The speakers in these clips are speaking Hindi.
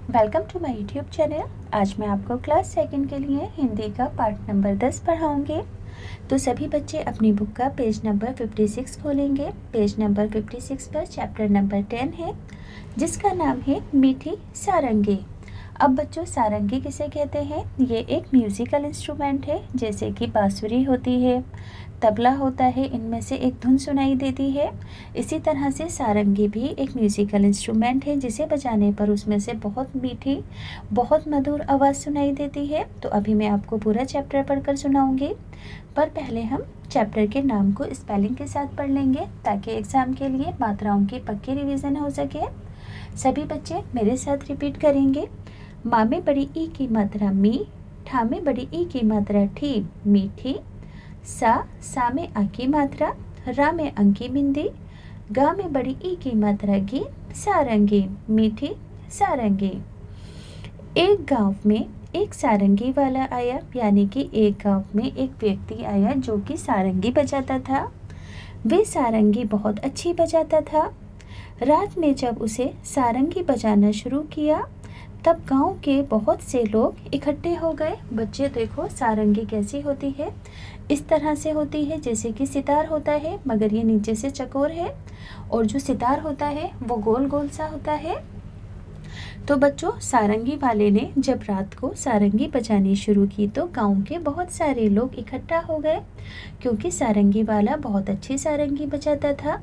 Welcome to my YouTube channel. आज मैं आपको क्लास सेकंड के लिए हिंदी का पार्ट नंबर 10 पढ़ाऊंगी। तो सभी बच्चे अपनी बुक का पेज नंबर 56 खोलेंगे। पेज नंबर 56 पर चैप्टर नंबर 10 है, जिसका नाम है मीठी सारंगी। अब बच्चों, सारंगी किसे कहते हैं? ये एक म्यूज़िकल इंस्ट्रूमेंट है, जैसे कि बांसुरी होती है, तबला होता है, इनमें से एक धुन सुनाई देती है। इसी तरह से सारंगी भी एक म्यूज़िकल इंस्ट्रूमेंट है, जिसे बजाने पर उसमें से बहुत मीठी, बहुत मधुर आवाज़ सुनाई देती है। तो अभी मैं आपको पूरा चैप्टर पढ़कर सुनाऊंगी, पर पहले हम चैप्टर के नाम को स्पेलिंग के साथ पढ़ लेंगे, ताकि एग्ज़ाम के लिए मात्राओं की पक्की रिवीजन हो सके। सभी बच्चे मेरे साथ रिपीट करेंगे। माँ में बड़ी ई की मात्रा मी, ठा में बड़ी ई की मात्रा ठी, मीठी। सा में आ की मात्रा, रा में अंक की बिंदी, गा में बड़ी ई की मात्रा गी, सारंगी, मीठी सारंगी। एक गांव में एक सारंगी वाला आया, यानी कि एक गांव में एक व्यक्ति आया जो कि सारंगी बजाता था। वे सारंगी बहुत अच्छी बजाता था। रात में जब उसे सारंगी बजाना शुरू किया, तब गांव के बहुत से लोग इकट्ठे हो गए। बच्चे देखो, सारंगी कैसी होती है? इस तरह से होती है जैसे कि सितार होता है, मगर ये नीचे से चकोर है, और जो सितार होता है वो गोल गोल सा होता है। तो बच्चों, सारंगी वाले ने जब रात को सारंगी बजानी शुरू की तो गांव के बहुत सारे लोग इकट्ठा हो गए, क्योंकि सारंगी वाला बहुत अच्छी सारंगी बजाता था।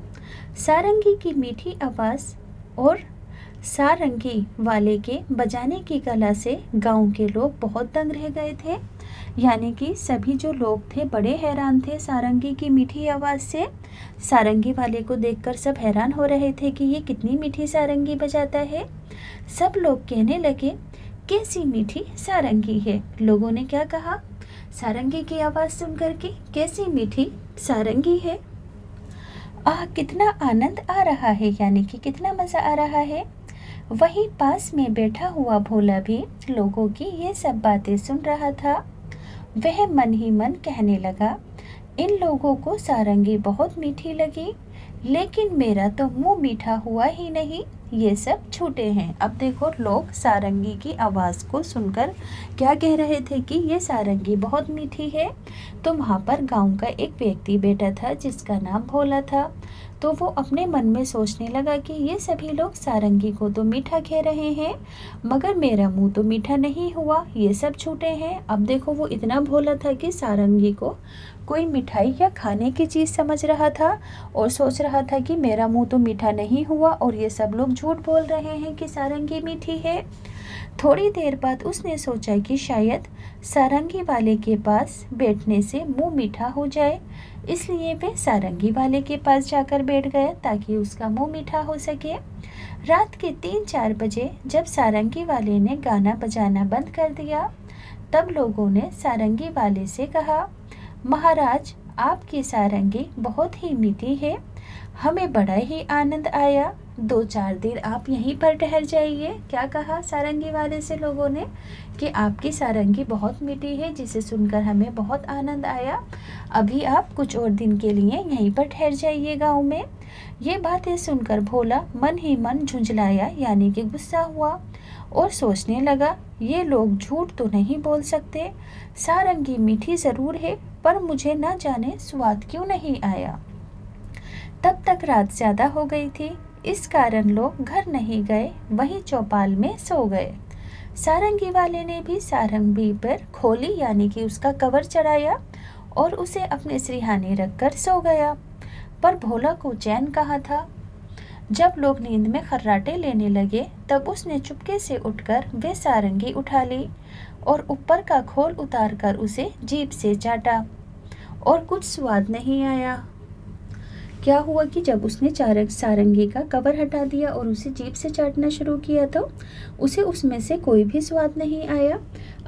सारंगी की मीठी आवाज़ और सारंगी वाले के बजाने की कला से गांव के लोग बहुत दंग रह गए थे। यानी कि सभी जो लोग थे बड़े हैरान थे सारंगी की मीठी आवाज़ से। सारंगी वाले को देखकर सब हैरान हो रहे थे कि ये कितनी मीठी सारंगी बजाता है। सब लोग कहने लगे, कैसी मीठी सारंगी है। लोगों ने क्या कहा? सारंगी की आवाज़ सुनकर के कैसी मीठी सारंगी है। कितना आनंद आ रहा है, यानी कि कितना मज़ा आ रहा है। वहीं पास में बैठा हुआ भोला भी लोगों की ये सब बातें सुन रहा था। वह मन ही मन कहने लगा, इन लोगों को सारंगी बहुत मीठी लगी, लेकिन मेरा तो मुंह मीठा हुआ ही नहीं, ये सब झूठे हैं। अब देखो, लोग सारंगी की आवाज़ को सुनकर क्या कह रहे थे कि ये सारंगी बहुत मीठी है। तो वहाँ पर गांव का एक व्यक्ति बैठा था जिसका नाम भोला था। तो वो अपने मन में सोचने लगा कि ये सभी लोग सारंगी को तो मीठा कह रहे हैं, मगर मेरा मुंह तो मीठा नहीं हुआ, ये सब झूठे हैं। अब देखो, वो इतना भोला था कि सारंगी को कोई मिठाई या खाने की चीज़ समझ रहा था, और सोच रहा था कि मेरा मुंह तो मीठा नहीं हुआ और ये सब लोग झूठ बोल रहे हैं कि सारंगी मीठी है। थोड़ी देर बाद उसने सोचा कि शायद सारंगी वाले के पास बैठने से मुंह मीठा हो जाए, इसलिए वे सारंगी वाले के पास जाकर बैठ गए ताकि उसका मुंह मीठा हो सके। रात के 3-4 बजे जब सारंगी वाले ने गाना बजाना बंद कर दिया, तब लोगों ने सारंगी वाले से कहा, महाराज, आपकी सारंगी बहुत ही मीठी है, हमें बड़ा ही आनंद आया, 2-4 दिन आप यहीं पर ठहर जाइए। क्या कहा सारंगी वाले से लोगों ने कि आपकी सारंगी बहुत मीठी है, जिसे सुनकर हमें बहुत आनंद आया, अभी आप कुछ और दिन के लिए यहीं पर ठहर जाइए गाँव में। ये बातें सुनकर भोला मन ही मन झुंझलाया, यानी कि गुस्सा हुआ, और सोचने लगा, ये लोग झूठ तो नहीं बोल सकते, सारंगी मीठी ज़रूर है, पर मुझे ना जाने स्वाद क्यों नहीं आया। तब तक रात ज़्यादा हो गई थी, इस कारण लोग घर नहीं गए, वहीं चौपाल में सो गए। सारंगी वाले ने भी सारंगी पर खोली, यानी कि उसका कवर चढ़ाया, और उसे अपने सिरहाने रखकर सो गया। पर भोला को चैन कहाँ था। जब लोग नींद में खर्राटे लेने लगे, तब उसने चुपके से उठकर वे सारंगी उठा ली और ऊपर का खोल उतारकर उसे जीभ से चाटा, और कुछ स्वाद नहीं आया। क्या हुआ कि जब उसने सारंगी का कवर हटा दिया और उसे जीभ से चाटना शुरू किया, तो उसे उसमें से कोई भी स्वाद नहीं आया।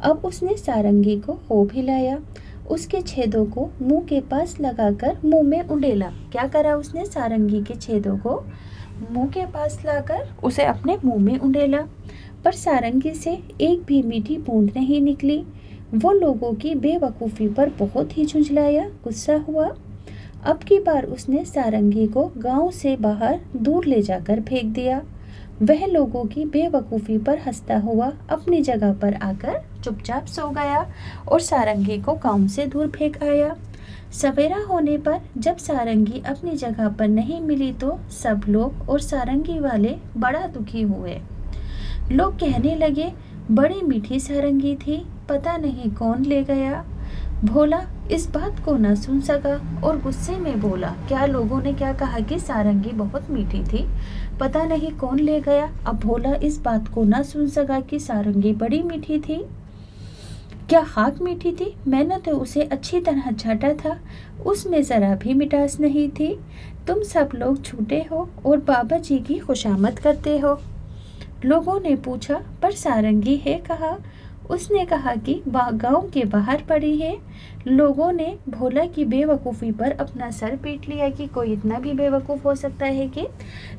अब उसने सारंगी को खूब हिलाया, उसके छेदों को मुंह के पास लगाकर मुंह में उंडेला। क्या करा उसने? सारंगी के छेदों को मुंह के पास लाकर उसे अपने मुंह में उंडेला, पर सारंगी से एक भी मीठी बूंद नहीं निकली। वो लोगों की बेवकूफ़ी पर बहुत ही झुंझलाया, गुस्सा हुआ। अब की बार उसने सारंगी को गांव से बाहर दूर ले जाकर फेंक दिया। वह लोगों की बेवकूफ़ी पर हंसता हुआ अपनी जगह पर आकर चुपचाप सो गया और सारंगी को गांव से दूर फेंक आया। सवेरा होने पर जब सारंगी अपनी जगह पर नहीं मिली तो सब लोग और सारंगी वाले बड़ा दुखी हुए। लोग कहने लगे, बड़ी मीठी सारंगी थी, पता नहीं कौन ले गया। भोला इस बात को न सुन सका और गुस्से में बोला, क्या लोगों ने क्या कहा कि सारंगी बहुत मीठी थी, पता नहीं कौन ले गया। अब भोला इस बात को न सुन सका कि सारंगी बड़ी मीठी थी। क्या खाक मीठी थी? मैंने तो उसे अच्छी तरह चाटा था, उसमें ज़रा भी मिठास नहीं थी। तुम सब लोग झूठे हो और बाबा जी की खुशामद करते हो। लोगों ने पूछा, पर सारंगी है कहाँ? उसने कहा कि गांव के बाहर पड़ी है। लोगों ने भोला की बेवकूफ़ी पर अपना सर पीट लिया कि कोई इतना भी बेवकूफ़ हो सकता है कि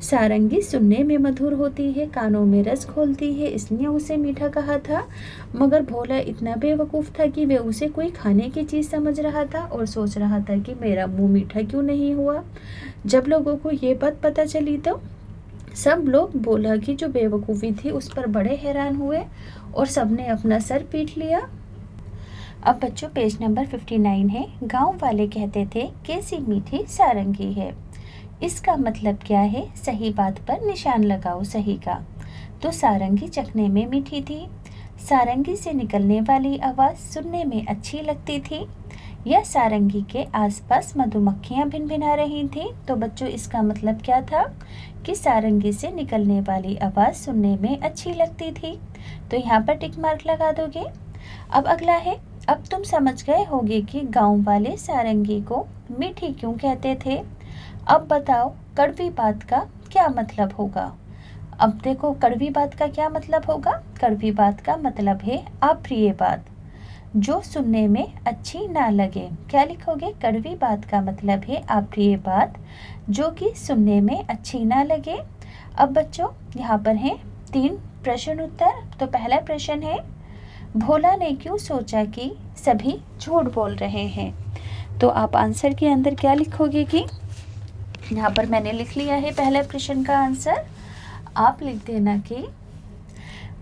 सारंगी सुनने में मधुर होती है, कानों में रस घोलती है, इसलिए उसे मीठा कहा था। मगर भोला इतना बेवकूफ़ था कि वह उसे कोई खाने की चीज़ समझ रहा था और सोच रहा था कि मेरा मुंह मीठा क्यों नहीं हुआ। जब लोगों को ये बात पता चली तो सब लोग भोला की जो बेवकूफ़ी थी उस पर बड़े हैरान हुए और सबने अपना सर पीट लिया। अब बच्चों पेज नंबर 59 है। गांव वाले कहते थे, कैसी मीठी सारंगी है। इसका मतलब क्या है? सही बात पर निशान लगाओ सही का। तो सारंगी चखने में मीठी थी। सारंगी से निकलने वाली आवाज़ सुनने में अच्छी लगती थी। यह सारंगी के आसपास मधुमक्खियां भिनभिना रही थीं। तो बच्चों इसका मतलब क्या था कि सारंगी से निकलने वाली आवाज़ सुनने में अच्छी लगती थी। तो यहाँ पर टिक मार्क लगा दोगे। अब अगला है, अब तुम समझ गए होगे कि गांव वाले सारंगी को मीठी क्यों कहते थे। अब बताओ कड़वी बात का क्या मतलब होगा। अब देखो कड़वी बात का क्या मतलब होगा। कड़वी बात का मतलब है अप्रिय बात, जो सुनने में अच्छी ना लगे। क्या लिखोगे? कड़वी बात का मतलब है अप्रिय बात, जो कि सुनने में अच्छी ना लगे। अब बच्चों यहाँ पर हैं 3 प्रश्न उत्तर। तो पहला प्रश्न है, भोला ने क्यों सोचा कि सभी झूठ बोल रहे हैं। तो आप आंसर के अंदर क्या लिखोगे कि यहाँ पर मैंने लिख लिया है पहले प्रश्न का आंसर। आप लिख देना कि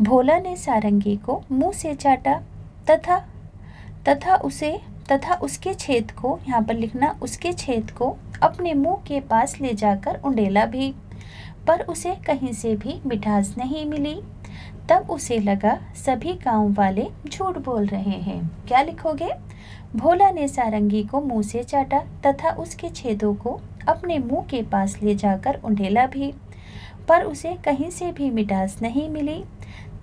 भोला ने सारंगी को मुंह से चाटा तथा उसके छेद को, यहाँ पर लिखना उसके छेद को अपने मुंह के पास ले जाकर उंडेला भी, पर उसे कहीं से भी मिठास नहीं मिली। तब उसे लगा सभी गांव वाले झूठ बोल रहे हैं। क्या लिखोगे? भोला ने सारंगी को मुंह से चाटा तथा उसके छेदों को अपने मुंह के पास ले जाकर उंडेला भी, पर उसे कहीं से भी मिठास नहीं मिली।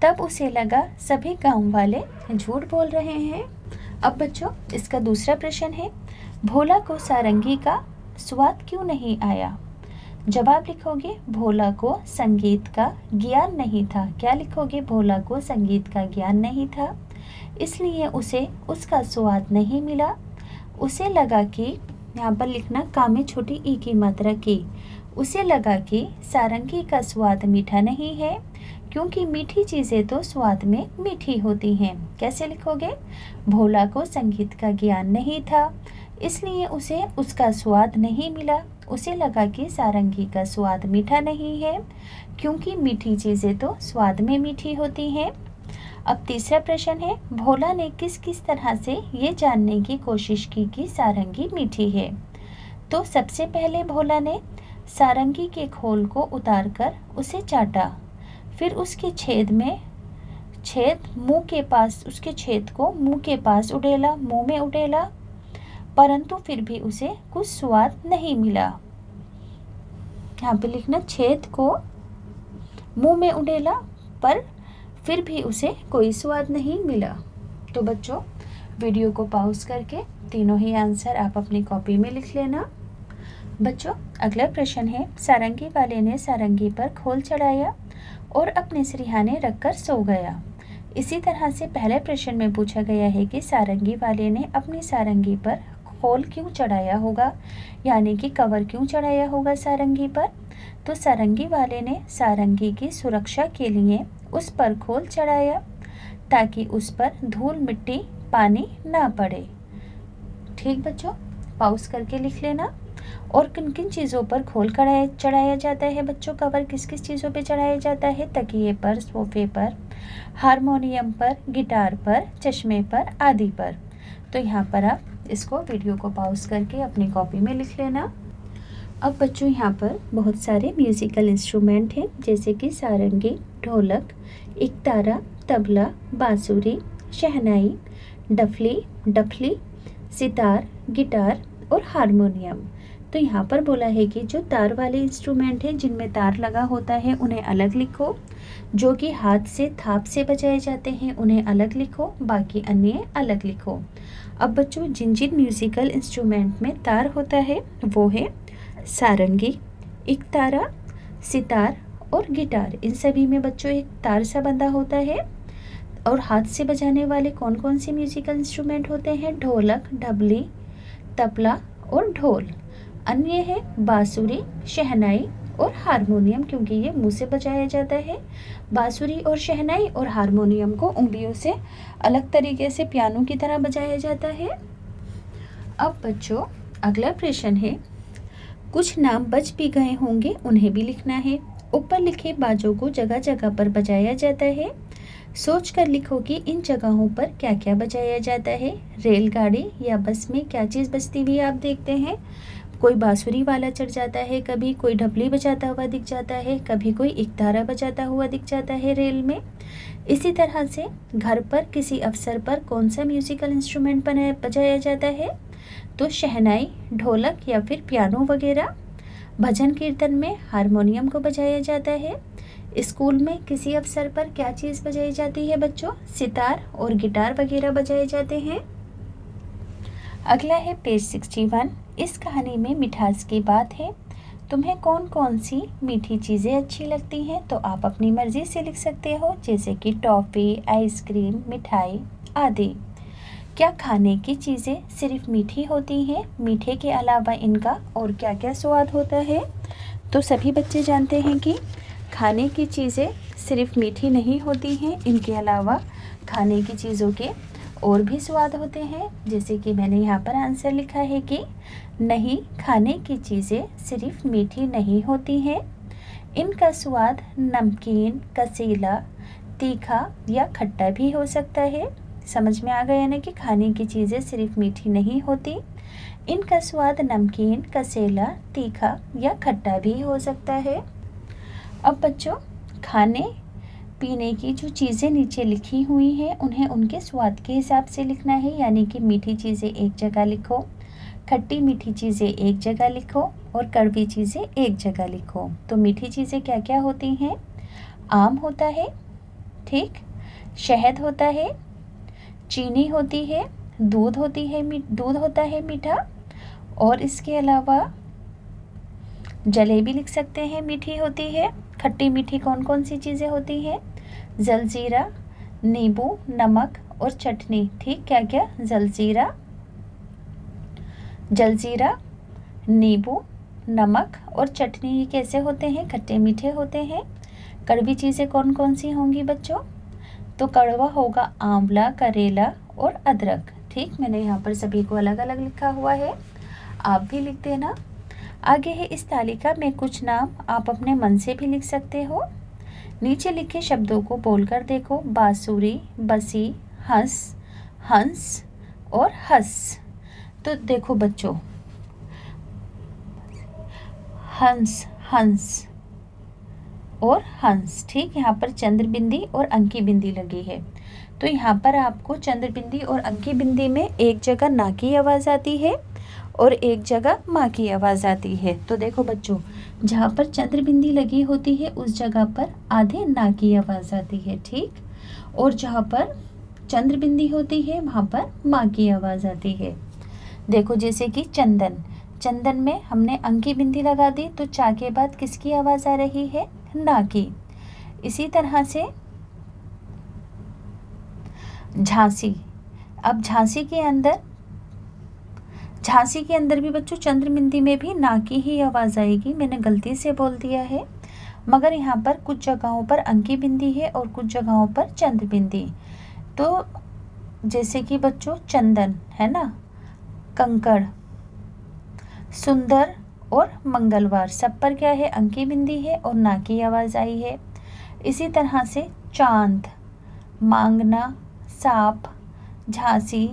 तब उसे लगा सभी गांव वाले झूठ बोल रहे हैं। अब बच्चों इसका दूसरा प्रश्न है, भोला को सारंगी का स्वाद क्यों नहीं आया। जवाब लिखोगे, भोला को संगीत का ज्ञान नहीं था। क्या लिखोगे? भोला को संगीत का ज्ञान नहीं था, इसलिए उसे उसका स्वाद नहीं मिला। उसे लगा कि, यहाँ पर लिखना का में छोटी ई की मात्रा की, उसे लगा कि सारंगी का स्वाद मीठा नहीं है, क्योंकि मीठी चीज़ें तो स्वाद में मीठी होती हैं। कैसे लिखोगे? भोला को संगीत का ज्ञान नहीं था, इसलिए उसे उसका स्वाद नहीं मिला। उसे लगा कि सारंगी का स्वाद मीठा नहीं है, क्योंकि मीठी चीज़ें तो स्वाद में मीठी होती हैं। अब तीसरा प्रश्न है, भोला ने किस किस तरह से ये जानने की कोशिश की कि सारंगी मीठी है। तो सबसे पहले भोला ने सारंगी के खोल को उतारकर उसे चाटा, फिर उसके मुंह के पास, उसके छेद को मुंह के पास उड़ेला, मुंह में उड़ेला, परंतु फिर भी उसे कुछ स्वाद नहीं मिला। यहाँ पे लिखना छेद को मुंह में उड़ेला, पर फिर भी उसे कोई स्वाद नहीं मिला। तो बच्चों वीडियो को पॉज करके तीनों ही आंसर आप अपनी कॉपी में लिख लेना। बच्चों अगला प्रश्न है, सारंगी वाले ने सारंगी पर खोल चढ़ाया और अपने सिरहाने रखकर सो गया। इसी तरह से पहले प्रश्न में पूछा गया है कि सारंगी वाले ने अपनी सारंगी पर खोल क्यों चढ़ाया होगा, यानी कि कवर क्यों चढ़ाया होगा सारंगी पर। तो सारंगी वाले ने सारंगी की सुरक्षा के लिए उस पर खोल चढ़ाया, ताकि उस पर धूल मिट्टी पानी ना पड़े। ठीक बच्चों, पॉज करके लिख लेना। और किन किन चीज़ों पर खोल चढ़ाया जाता है बच्चों? कवर किस किस चीज़ों पे चढ़ाया जाता है? तकिए पर, सोफे पर, हारमोनियम पर, गिटार पर, चश्मे पर आदि पर। तो यहाँ पर आप इसको वीडियो को पॉज करके अपनी कॉपी में लिख लेना। अब बच्चों यहाँ पर बहुत सारे म्यूज़िकल इंस्ट्रूमेंट हैं, जैसे कि सारंगी, ढोलक, एकतारा, तबला, बांसुरी, शहनाई, डफली, सितार, गिटार और हारमोनियम। तो यहाँ पर बोला है कि जो तार वाले इंस्ट्रूमेंट हैं जिनमें तार लगा होता है उन्हें अलग लिखो, जो कि हाथ से थाप से बजाए जाते हैं उन्हें अलग लिखो, बाकी अन्य अलग लिखो। अब बच्चों जिन जिन म्यूज़िकल इंस्ट्रूमेंट में तार होता है वो है सारंगी, एकतारा, सितार और गिटार। इन सभी में बच्चों एक तार सा बंधा होता है। और हाथ से बजाने वाले कौन कौन से म्यूज़िकल इंस्ट्रूमेंट होते हैं? ढोलक, ढबली, तबला और ढोल। अन्य है बांसुरी, शहनाई और हारमोनियम, क्योंकि ये मुंह से बजाया जाता है। बांसुरी और शहनाई और हारमोनियम को उंगलियों से अलग तरीके से पियानो की तरह बजाया जाता है। अब बच्चों अगला प्रश्न है, कुछ नाम बच भी गए होंगे, उन्हें भी लिखना है। ऊपर लिखे बाजों को जगह जगह पर बजाया जाता है। सोच कर लिखो कि इन जगहों पर क्या क्या बजाया जाता है। रेलगाड़ी या बस में क्या चीज़ बजती हुई आप देखते हैं? कोई बांसुरी वाला चढ़ जाता है, कभी कोई ढबली बजाता हुआ दिख जाता है, कभी कोई एकतारा बजाता हुआ दिख जाता है रेल में। इसी तरह से घर पर किसी अवसर पर कौन सा म्यूज़िकल इंस्ट्रूमेंट बजाया जाता है? तो शहनाई, ढोलक या फिर पियानो वगैरह। भजन कीर्तन में हारमोनियम को बजाया जाता है। स्कूल में किसी अवसर पर क्या चीज़ बजाई जाती है बच्चों? सितार और गिटार वगैरह बजाए जाते हैं। अगला है पेज 61। इस कहानी में मिठास की बात है। तुम्हें कौन कौन सी मीठी चीज़ें अच्छी लगती हैं? तो आप अपनी मर्ज़ी से लिख सकते हो, जैसे कि टॉफ़ी, आइसक्रीम, मिठाई आदि। क्या खाने की चीज़ें सिर्फ मीठी होती हैं? मीठे के अलावा इनका और क्या क्या स्वाद होता है? तो सभी बच्चे जानते हैं कि खाने की चीज़ें सिर्फ मीठी नहीं होती हैं, इनके अलावा खाने की चीज़ों के और भी स्वाद होते हैं। जैसे कि मैंने यहाँ पर आंसर लिखा है कि नहीं, खाने की चीज़ें सिर्फ मीठी नहीं होती हैं, इनका स्वाद नमकीन, कसीला, तीखा या खट्टा भी हो सकता है। समझ में आ गया ना कि खाने की चीज़ें सिर्फ मीठी नहीं होती, इनका स्वाद नमकीन, कसेला, तीखा या खट्टा भी हो सकता है। अब बच्चों खाने पीने की जो चीज़ें नीचे लिखी हुई हैं उन्हें उनके स्वाद के हिसाब से लिखना है, यानी कि मीठी चीज़ें एक जगह लिखो, खट्टी मीठी चीज़ें एक जगह लिखो और कड़वी चीज़ें एक जगह लिखो। तो मीठी चीज़ें क्या क्या होती हैं? आम होता है, ठीक, शहद होता है, चीनी होती है, दूध होता है मीठा, और इसके अलावा जलेबी लिख सकते हैं, मीठी होती है। खट्टी मीठी कौन कौन सी चीज़ें होती हैं? जलजीरा, नींबू, नमक और चटनी। ठीक, क्या क्या? जलजीरा, नींबू, नमक और चटनी, ये कैसे होते हैं? खट्टे मीठे होते हैं। कड़वी चीज़ें कौन कौन सी होंगी बच्चों? तो कड़वा होगा आंवला, करेला और अदरक। ठीक, मैंने यहाँ पर सभी को अलग अलग लिखा हुआ है, आप भी लिख देना। आगे है इस तालिका में कुछ नाम आप अपने मन से भी लिख सकते हो। नीचे लिखे शब्दों को बोलकर देखो। बांसुरी, बसी, हंस और हंस। तो देखो बच्चों, हंस और हंस, ठीक, यहाँ पर चंद्र बिंदी और अंकी बिंदी लगी है। तो यहाँ पर आपको चंद्र बिंदी और अंकी बिंदी में एक जगह ना की आवाज़ आती है और एक जगह माँ की आवाज़ आती है। तो देखो बच्चों, जहाँ पर चंद्र बिंदी लगी होती है उस जगह पर आधे ना की आवाज़ आती है, ठीक, और जहाँ पर चंद्र बिंदी होती है वहाँ पर माँ की आवाज़ आती है। देखो जैसे कि चंदन में हमने अंकी बिंदी लगा दी तो चा के बाद किसकी आवाज़ आ रही है? ना की। इसी तरह से झांसी, अब झांसी के अंदर भी बच्चों चंद्र बिंदी में भी ना की ही आवाज़ आएगी। मैंने गलती से बोल दिया है, मगर यहाँ पर कुछ जगहों पर अंकी बिंदी है और कुछ जगहों पर चंद्र बिंदी। तो जैसे कि बच्चों चंदन है ना, कंकड़, सुंदर, और मंगलवार सब पर क्या है, अंकी बिंदी है और ना की आवाज़ आई है। इसी तरह से चांद, मांगना, सांप, झांसी,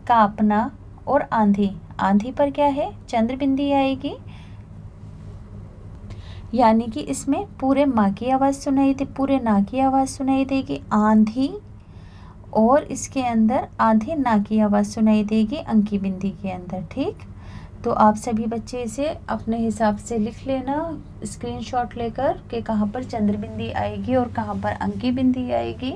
कापना और आंधी, आंधी पर क्या है, चंद्र बिंदी आएगी, यानी कि इसमें पूरे माँ की आवाज़ सुनाई दे, पूरे ना की आवाज़ सुनाई देगी आंधी, और इसके अंदर आंधी ना की आवाज़ सुनाई देगी अंकी बिंदी के अंदर। ठीक, तो आप सभी बच्चे इसे अपने हिसाब से लिख लेना स्क्रीनशॉट लेकर कि कहाँ पर चंद्र बिंदी आएगी और कहाँ पर अंकी बिंदी आएगी।